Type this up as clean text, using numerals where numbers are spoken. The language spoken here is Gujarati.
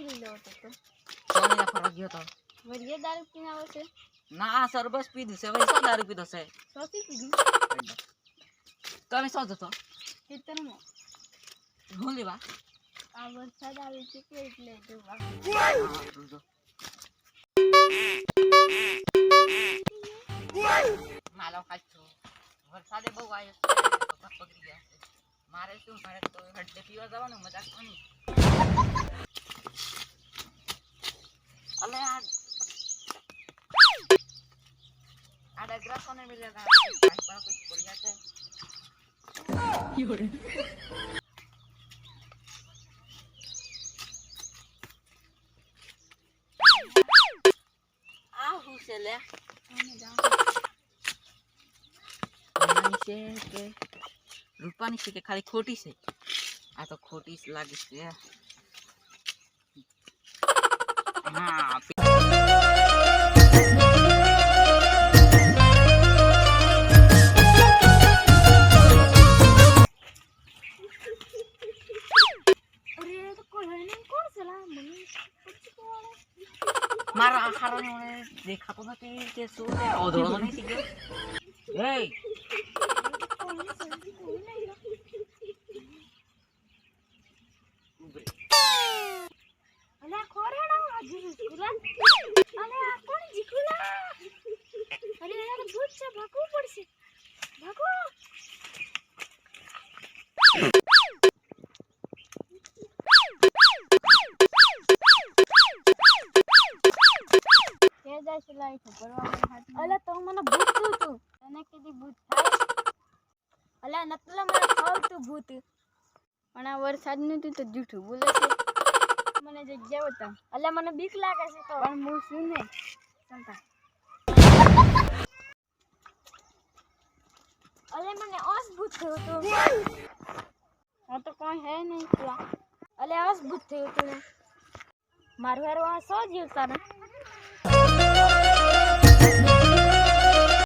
પી લો તો સોનીના ફરવા ગયો તો વરિયા દારૂ પીને આવે છે ના આ સરબસ પીધું છે ભાઈ સો દારૂ પીધો છે સોસી પીધી તમે શું જતો ખેતરમાં હું લેવા આ વરસાદ આવે છે કે એટલે જોવા માલો ખાચો વરસાદે બહુ આવ્યો છે પકડી ગયા છે મારે શું મારે તો હડે પીવા જવાનું મજા કરવાની અલે આ ડગરા કોને મિલેગા પાસ પર कुछ बढ़िया છે યોરે આ હું છે લે અમે જાવ રૂપાની છે કે રૂપાની છે કે ખાલી ખોટી છે આ તો ખોટી લાગે છે હા મારા આખારાને મને દેખાતો નથી કે શું છે ઓધળો નહીં શીખ્યો એ અલે ખોરેડા આજુ જીકુલા અલે આ કોણ જીકુલા અરે યાર ભૂત છે ભાગવું પડશે ભાગો કે જાય સિલાઈ છે પરવા હાથ અલે તો મને ભૂત તું તને કીધી ભૂત થાય અલે નતલા મને ખાવ તું ભૂત પણ આ વરસાદ નું તું તો જૂઠું બોલે છે મને જગ્યા બતા અલે મને બીક લાગે છે તો પણ હું શું ને ચાલતા અલે મને ઓસ ભૂત થયો તો હું તો કોઈ હે નહીં અલે ઓસ ભૂત થયો તો મારું હારું આ સો જીવતા ને